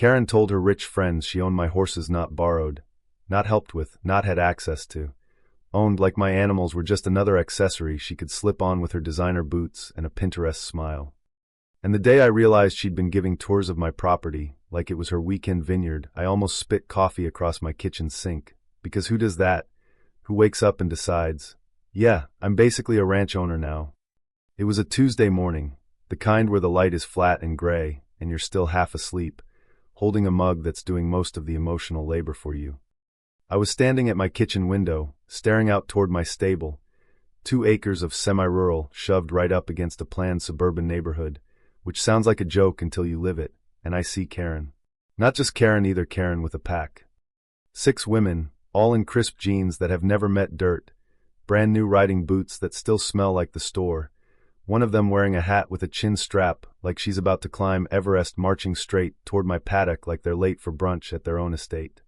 Karen told her rich friends she owned my horses, not borrowed, not helped with, not had access to. Owned like my animals were just another accessory she could slip on with her designer boots and a Pinterest smile. And the day I realized she'd been giving tours of my property, like it was her weekend vineyard, I almost spit coffee across my kitchen sink. Because who does that? Who wakes up and decides, yeah, I'm basically a ranch owner now. It was a Tuesday morning, the kind where the light is flat and gray, and you're still half asleep, holding a mug that's doing most of the emotional labor for you. I was standing at my kitchen window, staring out toward my stable, 2 acres of semi-rural shoved right up against a planned suburban neighborhood, which sounds like a joke until you live it, and I see Karen. Not just Karen either, Karen with a pack. 6 women, all in crisp jeans that have never met dirt, brand new riding boots that still smell like the store, one of them wearing a hat with a chin strap like she's about to climb Everest, marching straight toward my paddock like they're late for brunch at their own estate.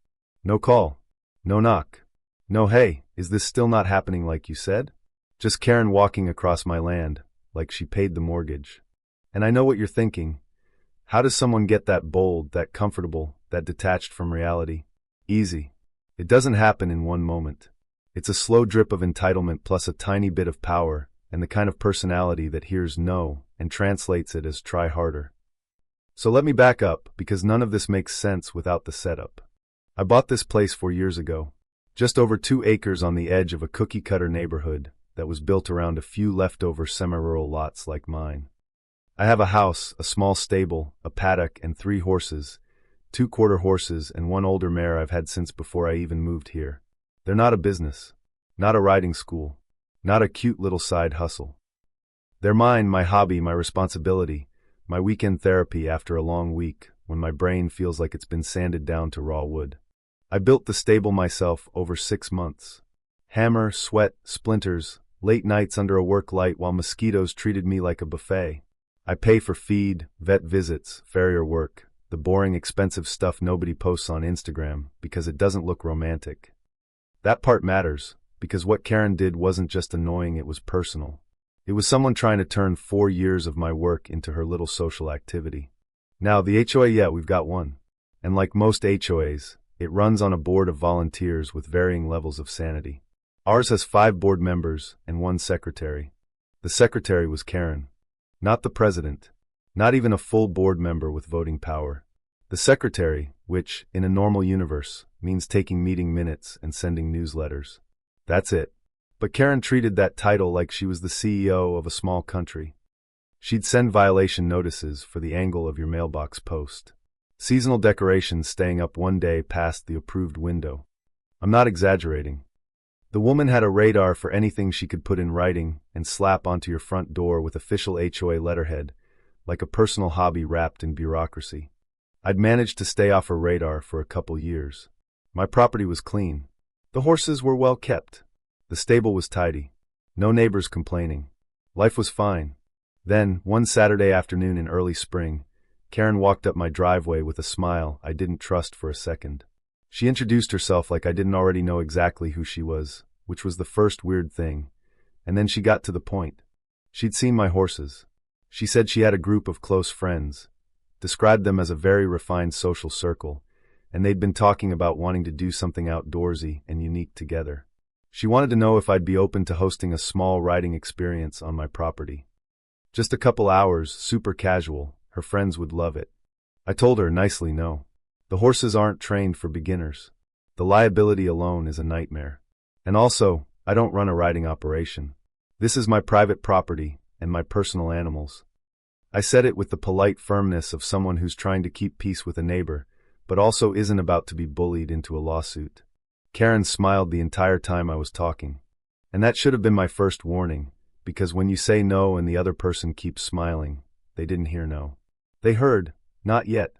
No call. No knock. No hey, is this still not happening like you said? Just Karen walking across my land, like she paid the mortgage. And I know what you're thinking. How does someone get that bold, that comfortable, that detached from reality? Easy. It doesn't happen in one moment. It's a slow drip of entitlement plus a tiny bit of power, and the kind of personality that hears no and translates it as try harder. So let me back up, because none of this makes sense without the setup. I bought this place 4 years ago, just over 2 acres on the edge of a cookie-cutter neighborhood that was built around a few leftover semi-rural lots like mine. I have a house, a small stable, a paddock, and 3 horses, 2 quarter horses and 1 older mare I've had since before I even moved here. They're not a business, not a riding school, not a cute little side hustle. They're mine, my hobby, my responsibility, my weekend therapy after a long week when my brain feels like it's been sanded down to raw wood. I built the stable myself over 6 months. Hammer, sweat, splinters, late nights under a work light while mosquitoes treated me like a buffet. I pay for feed, vet visits, farrier work, the boring, expensive stuff nobody posts on Instagram because it doesn't look romantic. That part matters, because what Karen did wasn't just annoying, it was personal. It was someone trying to turn 4 years of my work into her little social activity. Now, the HOA, yeah, we've got one. And like most HOAs, it runs on a board of volunteers with varying levels of sanity. Ours has 5 board members and 1 secretary. The secretary was Karen. Not the president. Not even a full board member with voting power. The secretary, which, in a normal universe, means taking meeting minutes and sending newsletters. That's it. But Karen treated that title like she was the CEO of a small country. She'd send violation notices for the angle of your mailbox post. Seasonal decorations staying up one day past the approved window. I'm not exaggerating. The woman had a radar for anything she could put in writing and slap onto your front door with official HOA letterhead, like a personal hobby wrapped in bureaucracy. I'd managed to stay off her radar for a couple years. My property was clean. The horses were well kept. The stable was tidy. No neighbors complaining. Life was fine. Then, one Saturday afternoon in early spring, Karen walked up my driveway with a smile I didn't trust for a second. She introduced herself like I didn't already know exactly who she was, which was the first weird thing, and then she got to the point. She'd seen my horses. She said she had a group of close friends, described them as a very refined social circle, and they'd been talking about wanting to do something outdoorsy and unique together. She wanted to know if I'd be open to hosting a small riding experience on my property. Just a couple hours, super casual. Her friends would love it. I told her nicely no. The horses aren't trained for beginners. The liability alone is a nightmare. And also, I don't run a riding operation. This is my private property and my personal animals. I said it with the polite firmness of someone who's trying to keep peace with a neighbor, but also isn't about to be bullied into a lawsuit. Karen smiled the entire time I was talking. And that should have been my first warning, because when you say no and the other person keeps smiling, they didn't hear no. They heard, not yet.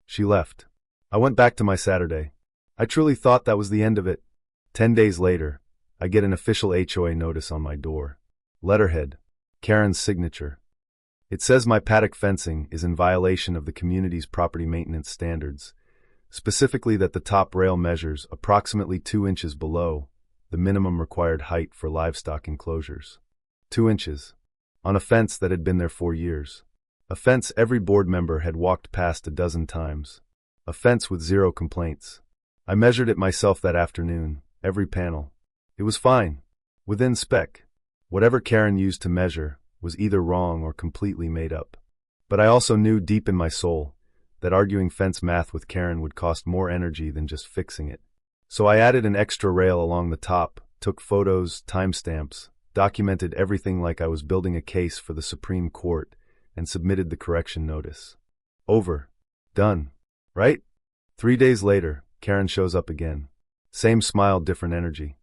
She left. I went back to my Saturday. I truly thought that was the end of it. 10 days later, I get an official HOA notice on my door. Letterhead. Karen's signature. It says my paddock fencing is in violation of the community's property maintenance standards, specifically that the top rail measures approximately 2 inches below the minimum required height for livestock enclosures. 2 inches. On a fence that had been there 4 years. A fence every board member had walked past a dozen times. A fence with 0 complaints. I measured it myself that afternoon, every panel. It was fine. Within spec. Whatever Karen used to measure was either wrong or completely made up. But I also knew deep in my soul that arguing fence math with Karen would cost more energy than just fixing it. So I added an extra rail along the top, took photos, timestamps, documented everything like I was building a case for the Supreme Court, and submitted the correction notice. Over. Done. Right? 3 days later, Karen shows up again. Same smile, different energy.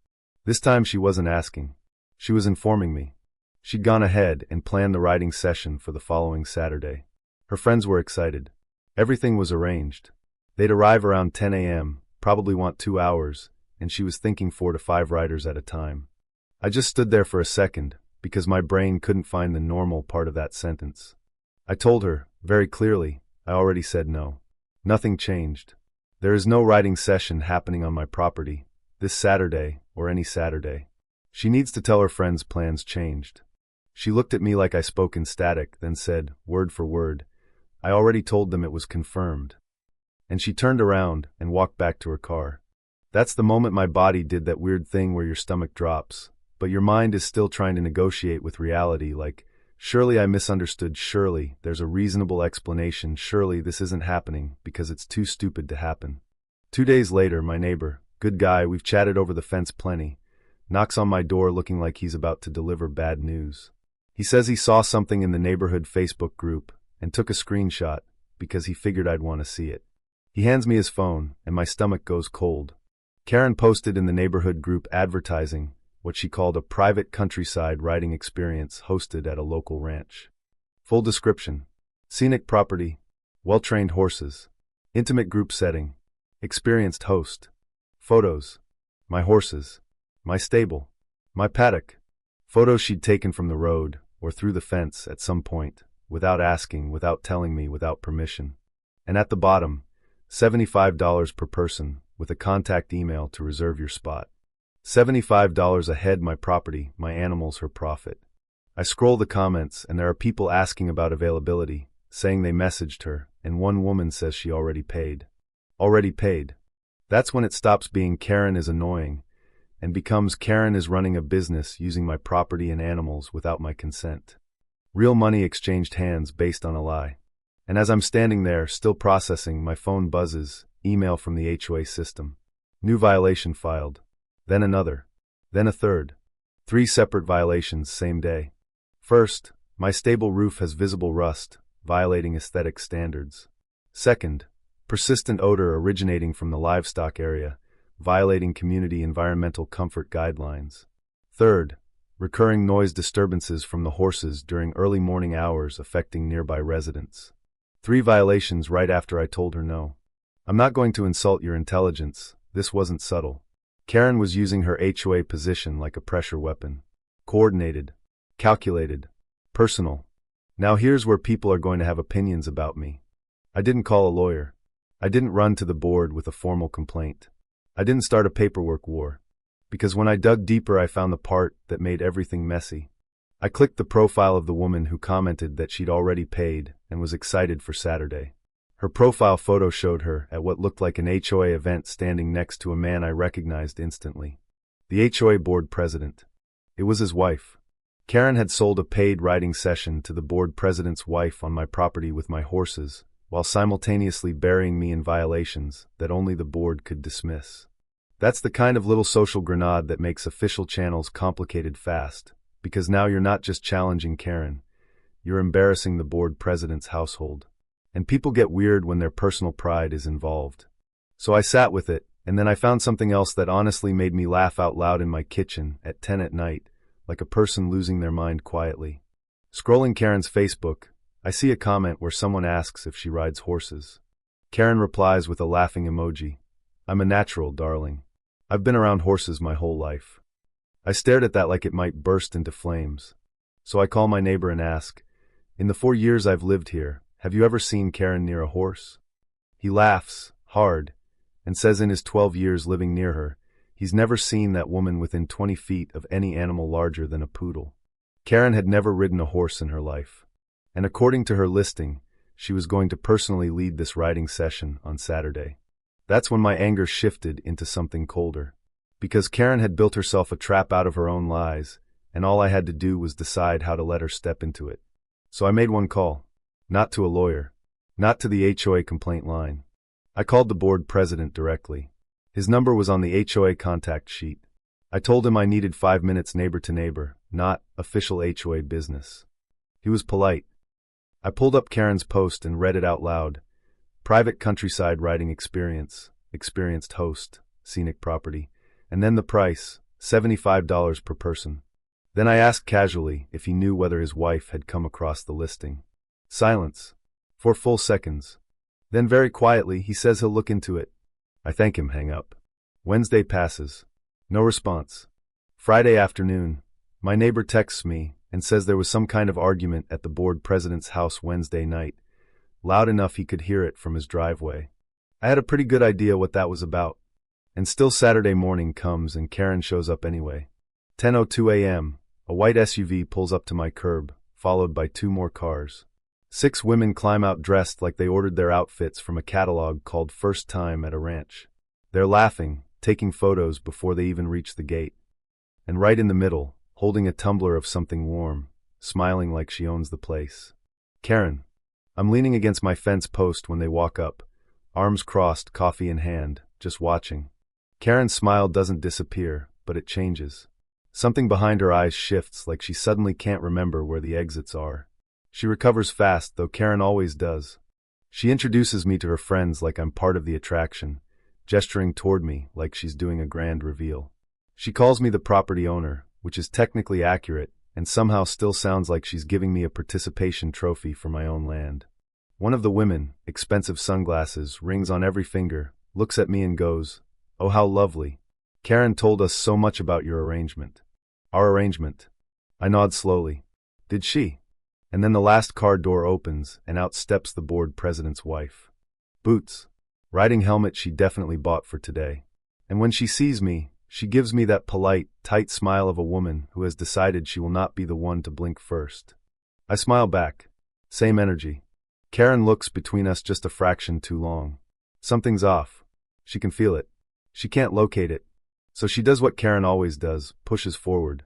This time she wasn't asking. She was informing me. She'd gone ahead and planned the writing session for the following Saturday. Her friends were excited. Everything was arranged. They'd arrive around 10 a.m., probably want 2 hours, and she was thinking 4 to 5 writers at a time. I just stood there for a second, because my brain couldn't find the normal part of that sentence. I told her, very clearly, I already said no. Nothing changed. There is no writing session happening on my property, this Saturday or any Saturday. She needs to tell her friends plans changed. She looked at me like I spoke in static, then said, word for word, I already told them it was confirmed. And she turned around and walked back to her car. That's the moment my body did that weird thing where your stomach drops, but your mind is still trying to negotiate with reality, like, surely I misunderstood, surely there's a reasonable explanation, surely this isn't happening because it's too stupid to happen. 2 days later, my neighbor, good guy, we've chatted over the fence plenty, knocks on my door looking like he's about to deliver bad news. He says he saw something in the neighborhood Facebook group and took a screenshot because he figured I'd want to see it. He hands me his phone and my stomach goes cold. Karen posted in the neighborhood group advertising what she called a private countryside writing experience hosted at a local ranch. Full description: scenic property, well-trained horses, intimate group setting, experienced host, photos, my horses, my stable, my paddock, photos she'd taken from the road or through the fence at some point, without asking, without telling me, without permission. And at the bottom, $75 per person with a contact email to reserve your spot. $75 a head, my property, my animals, her profit. I scroll the comments and there are people asking about availability, saying they messaged her, and one woman says she already paid. Already paid. That's when it stops being Karen is annoying and becomes Karen is running a business using my property and animals without my consent. Real money exchanged hands based on a lie. And as I'm standing there, still processing, my phone buzzes, email from the HOA system. New violation filed. Then another. Then a third. 3 separate violations same day. First, my stable roof has visible rust, violating aesthetic standards. Second, persistent odor originating from the livestock area, violating community environmental comfort guidelines. Third, recurring noise disturbances from the horses during early morning hours affecting nearby residents. 3 violations right after I told her no. I'm not going to insult your intelligence, this wasn't subtle. Karen was using her HOA position like a pressure weapon. Coordinated, calculated, personal. Now here's where people are going to have opinions about me. I didn't call a lawyer. I didn't run to the board with a formal complaint. I didn't start a paperwork war. Because when I dug deeper I found the part that made everything messy. I clicked the profile of the woman who commented that she'd already paid and was excited for Saturday. Her profile photo showed her at what looked like an HOA event standing next to a man I recognized instantly. The HOA board president. It was his wife. Karen had sold a paid writing session to the board president's wife on my property with my horses, while simultaneously burying me in violations that only the board could dismiss. That's the kind of little social grenade that makes official channels complicated fast, because now you're not just challenging Karen, you're embarrassing the board president's household. And people get weird when their personal pride is involved. So I sat with it, and then I found something else that honestly made me laugh out loud in my kitchen at 10 at night, like a person losing their mind quietly. Scrolling Karen's Facebook, I see a comment where someone asks if she rides horses. Karen replies with a laughing emoji. I'm a natural, darling. I've been around horses my whole life. I stared at that like it might burst into flames. So I call my neighbor and ask, in the 4 years I've lived here, have you ever seen Karen near a horse? He laughs, hard, and says in his 12 years living near her, he's never seen that woman within 20 feet of any animal larger than a poodle. Karen had never ridden a horse in her life. And according to her listing, she was going to personally lead this writing session on Saturday. That's when my anger shifted into something colder. Because Karen had built herself a trap out of her own lies, and all I had to do was decide how to let her step into it. So I made one call. Not to a lawyer. Not to the HOA complaint line. I called the board president directly. His number was on the HOA contact sheet. I told him I needed 5 minutes neighbor to neighbor, not official HOA business. He was polite. I pulled up Karen's post and read it out loud. Private countryside writing experience, experienced host, scenic property, and then the price, $75 per person. Then I asked casually if he knew whether his wife had come across the listing. Silence. 4 full seconds. Then very quietly he says he'll look into it. I thank him, hang up. Wednesday passes. No response. Friday afternoon, my neighbor texts me and says there was some kind of argument at the board president's house Wednesday night, loud enough he could hear it from his driveway. I had a pretty good idea what that was about. And still Saturday morning comes and Karen shows up anyway. 10:02 a.m., a white SUV pulls up to my curb, followed by 2 more cars. 6 women climb out dressed like they ordered their outfits from a catalog called First Time at a Ranch. They're laughing, taking photos before they even reach the gate. And right in the middle, holding a tumbler of something warm, smiling like she owns the place. Karen. I'm leaning against my fence post when they walk up, arms crossed, coffee in hand, just watching. Karen's smile doesn't disappear, but it changes. Something behind her eyes shifts like she suddenly can't remember where the exits are. She recovers fast, though Karen always does. She introduces me to her friends like I'm part of the attraction, gesturing toward me like she's doing a grand reveal. She calls me the property owner, which is technically accurate, and somehow still sounds like she's giving me a participation trophy for my own land. One of the women, expensive sunglasses, rings on every finger, looks at me and goes, "Oh, how lovely. Karen told us so much about your arrangement." Our arrangement. I nod slowly. Did she? And then the last car door opens, and out steps the board president's wife. Boots. Riding helmet she definitely bought for today. And when she sees me, she gives me that polite, tight smile of a woman who has decided she will not be the one to blink first. I smile back. Same energy. Karen looks between us just a fraction too long. Something's off. She can feel it. She can't locate it. So she does what Karen always does, pushes forward,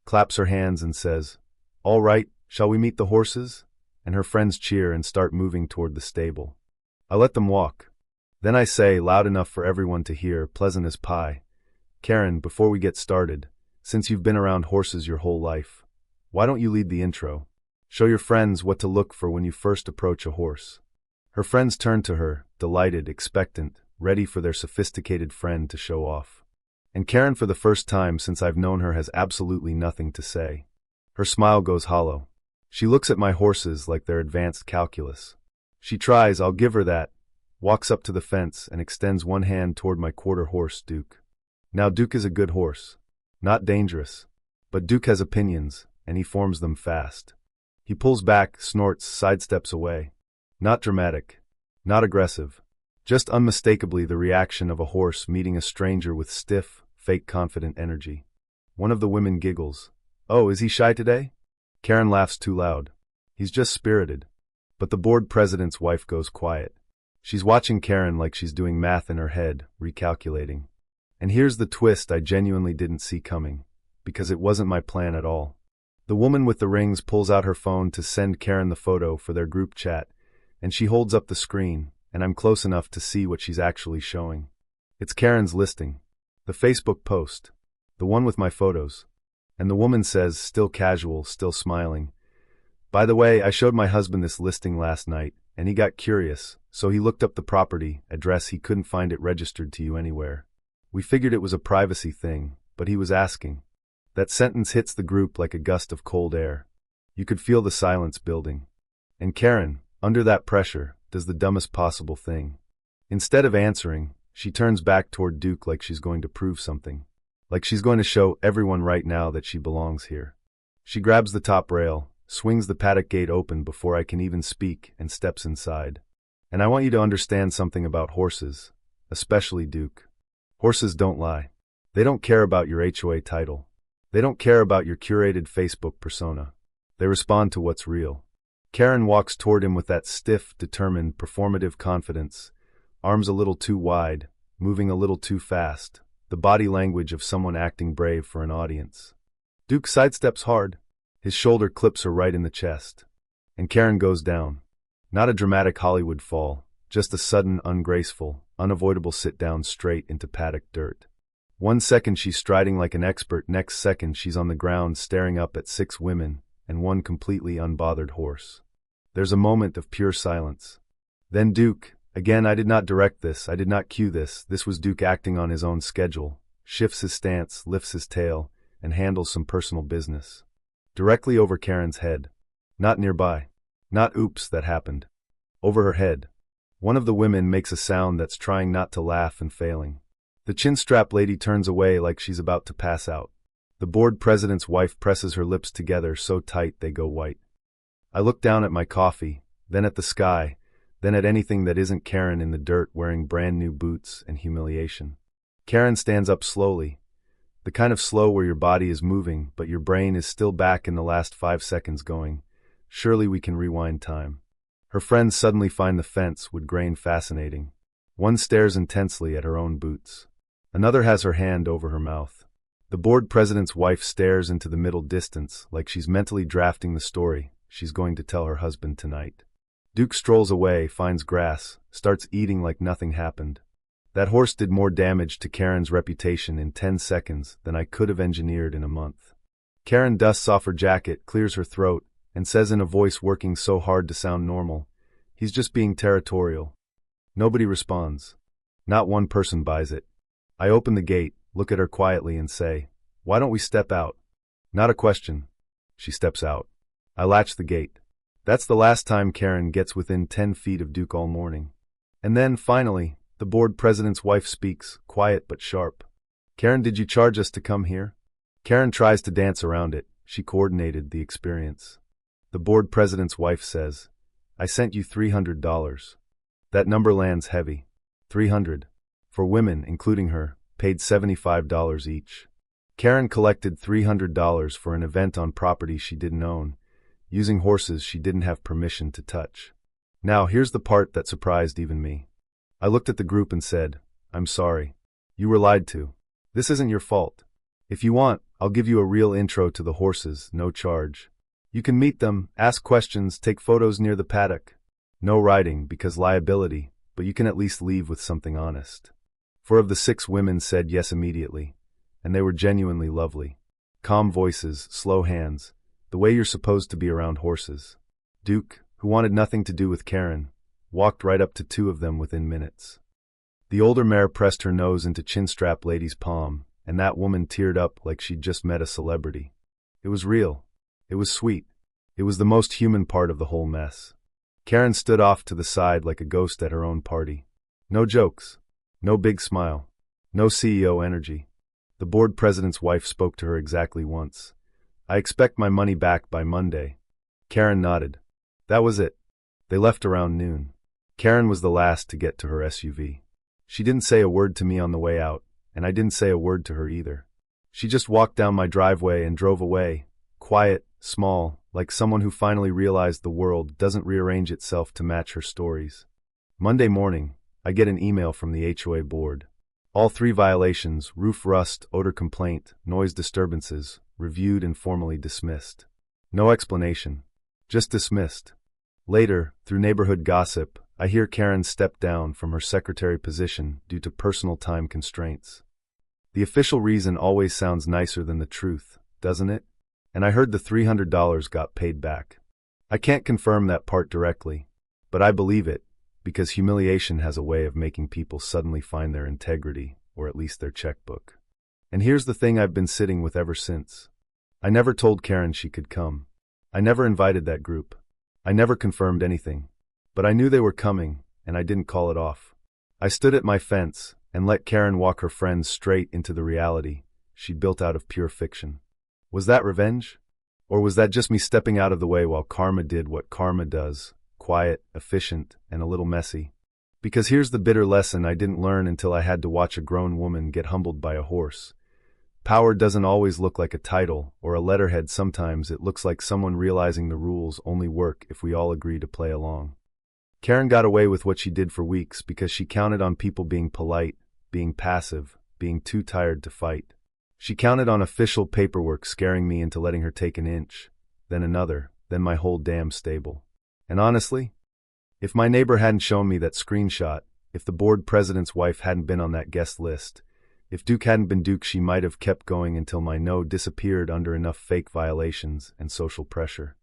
claps her hands and says, "All right, shall we meet the horses?" And her friends cheer and start moving toward the stable. I let them walk. Then I say, loud enough for everyone to hear, pleasant as pie, "Karen, before we get started, since you've been around horses your whole life, why don't you lead the intro? Show your friends what to look for when you first approach a horse." Her friends turn to her, delighted, expectant, ready for their sophisticated friend to show off. And Karen, for the first time since I've known her, has absolutely nothing to say. Her smile goes hollow. She looks at my horses like they're advanced calculus. She tries, I'll give her that, walks up to the fence and extends one hand toward my quarter horse, Duke. Now Duke is a good horse. Not dangerous. But Duke has opinions, and he forms them fast. He pulls back, snorts, sidesteps away. Not dramatic. Not aggressive. Just unmistakably the reaction of a horse meeting a stranger with stiff, fake confident energy. One of the women giggles. "Oh, is he shy today?" Karen laughs too loud. "He's just spirited." But the board president's wife goes quiet. She's watching Karen like she's doing math in her head, recalculating. And here's the twist I genuinely didn't see coming, because it wasn't my plan at all. The woman with the rings pulls out her phone to send Karen the photo for their group chat, and she holds up the screen, and I'm close enough to see what she's actually showing. It's Karen's listing. The Facebook post. The one with my photos. And the woman says, still casual, still smiling, "By the way, I showed my husband this listing last night, and he got curious, so he looked up the property address. He couldn't find it registered to you anywhere. We figured it was a privacy thing, but he was asking." That sentence hits the group like a gust of cold air. You could feel the silence building. And Karen, under that pressure, does the dumbest possible thing. Instead of answering, she turns back toward Duke like she's going to prove something. Like she's going to show everyone right now that she belongs here. She grabs the top rail, swings the paddock gate open before I can even speak, and steps inside. And I want you to understand something about horses, especially Duke. Horses don't lie. They don't care about your HOA title. They don't care about your curated Facebook persona. They respond to what's real. Karen walks toward him with that stiff, determined, performative confidence, arms a little too wide, moving a little too fast, the body language of someone acting brave for an audience. Duke sidesteps hard. His shoulder clips her right in the chest. And Karen goes down. Not a dramatic Hollywood fall, just a sudden, ungraceful, unavoidable sit-down straight into paddock dirt. 1 second she's striding like an expert, next second she's on the ground staring up at 6 women and 1 completely unbothered horse. There's a moment of pure silence. Then Duke, again, I did not direct this, I did not cue this was Duke acting on his own schedule, shifts his stance, lifts his tail, and handles some personal business. Directly over Karen's head. Not nearby. Not oops, that happened. Over her head. One of the women makes a sound that's trying not to laugh and failing. The chin-strap lady turns away like she's about to pass out. The board president's wife presses her lips together so tight they go white. I look down at my coffee, then at the sky, then at anything that isn't Karen in the dirt wearing brand new boots and humiliation. Karen stands up slowly. The kind of slow where your body is moving, but your brain is still back in the last 5 seconds going, surely we can rewind time. Her friends suddenly find the fence wood grain fascinating. One stares intensely at her own boots. Another has her hand over her mouth. The board president's wife stares into the middle distance like she's mentally drafting the story she's going to tell her husband tonight. Duke strolls away, finds grass, starts eating like nothing happened. That horse did more damage to Karen's reputation in 10 seconds than I could have engineered in a month. Karen dusts off her jacket, clears her throat, and says in a voice working so hard to sound normal, "He's just being territorial." Nobody responds. Not one person buys it. I open the gate, look at her quietly and say, "Why don't we step out?" Not a question. She steps out. I latch the gate. That's the last time Karen gets within 10 feet of Duke all morning. And then, finally, the board president's wife speaks, quiet but sharp. "Karen, did you charge us to come here?" Karen tries to dance around it. She coordinated the experience. The board president's wife says, "I sent you $300. That number lands heavy. 300. For women, including her, paid $75 each. Karen collected $300 for an event on property she didn't own, using horses she didn't have permission to touch. Now, here's the part that surprised even me. I looked at the group and said, "I'm sorry. You were lied to. This isn't your fault. If you want, I'll give you a real intro to the horses, no charge. You can meet them, ask questions, take photos near the paddock. No riding, because liability, but you can at least leave with something honest." 4 of the 6 women said yes immediately, and they were genuinely lovely. Calm voices, slow hands, the way you're supposed to be around horses. Duke, who wanted nothing to do with Karen, walked right up to 2 of them within minutes. The older mare pressed her nose into chin-strap lady's palm, and that woman teared up like she'd just met a celebrity. It was real. It was sweet. It was the most human part of the whole mess. Karen stood off to the side like a ghost at her own party. No jokes. No big smile. No CEO energy. The board president's wife spoke to her exactly once. "I expect my money back by Monday." Karen nodded. That was it. They left around noon. Karen was the last to get to her SUV. She didn't say a word to me on the way out, and I didn't say a word to her either. She just walked down my driveway and drove away, quiet, small, like someone who finally realized the world doesn't rearrange itself to match her stories. Monday morning, I get an email from the HOA board. All 3 violations, roof rust, odor complaint, noise disturbances, reviewed and formally dismissed. No explanation. Just dismissed. Later, through neighborhood gossip, I hear Karen step down from her secretary position due to personal time constraints. The official reason always sounds nicer than the truth, doesn't it? And I heard the $300 got paid back. I can't confirm that part directly, but I believe it, because humiliation has a way of making people suddenly find their integrity, or at least their checkbook. And here's the thing I've been sitting with ever since. I never told Karen she could come. I never invited that group. I never confirmed anything. But I knew they were coming, and I didn't call it off. I stood at my fence and let Karen walk her friends straight into the reality she'd built out of pure fiction. Was that revenge? Or was that just me stepping out of the way while karma did what karma does? Quiet, efficient, and a little messy. Because here's the bitter lesson I didn't learn until I had to watch a grown woman get humbled by a horse. Power doesn't always look like a title or a letterhead. Sometimes it looks like someone realizing the rules only work if we all agree to play along. Karen got away with what she did for weeks because she counted on people being polite, being passive, being too tired to fight. She counted on official paperwork scaring me into letting her take an inch, then another, then my whole damn stable. And honestly, if my neighbor hadn't shown me that screenshot, if the board president's wife hadn't been on that guest list, if Duke hadn't been Duke, she might have kept going until my no disappeared under enough fake violations and social pressure.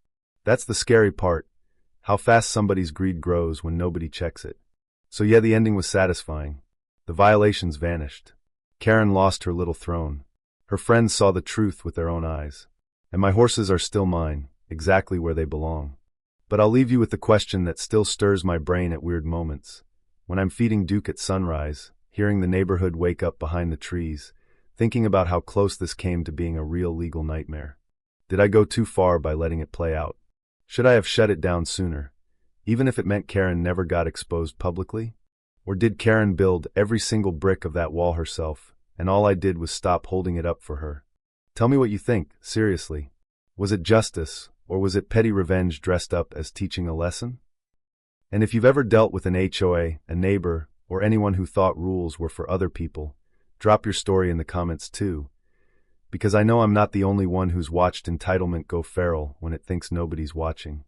That's the scary part, how fast somebody's greed grows when nobody checks it. So yeah, the ending was satisfying. The violations vanished. Karen lost her little throne. Her friends saw the truth with their own eyes. And my horses are still mine, exactly where they belong. But I'll leave you with the question that still stirs my brain at weird moments. When I'm feeding Duke at sunrise, hearing the neighborhood wake up behind the trees, thinking about how close this came to being a real legal nightmare. Did I go too far by letting it play out? Should I have shut it down sooner, even if it meant Karen never got exposed publicly? Or did Karen build every single brick of that wall herself, and all I did was stop holding it up for her? Tell me what you think, seriously. Was it justice, or was it petty revenge dressed up as teaching a lesson? And if you've ever dealt with an HOA, a neighbor, or anyone who thought rules were for other people, drop your story in the comments too, because I know I'm not the only one who's watched entitlement go feral when it thinks nobody's watching.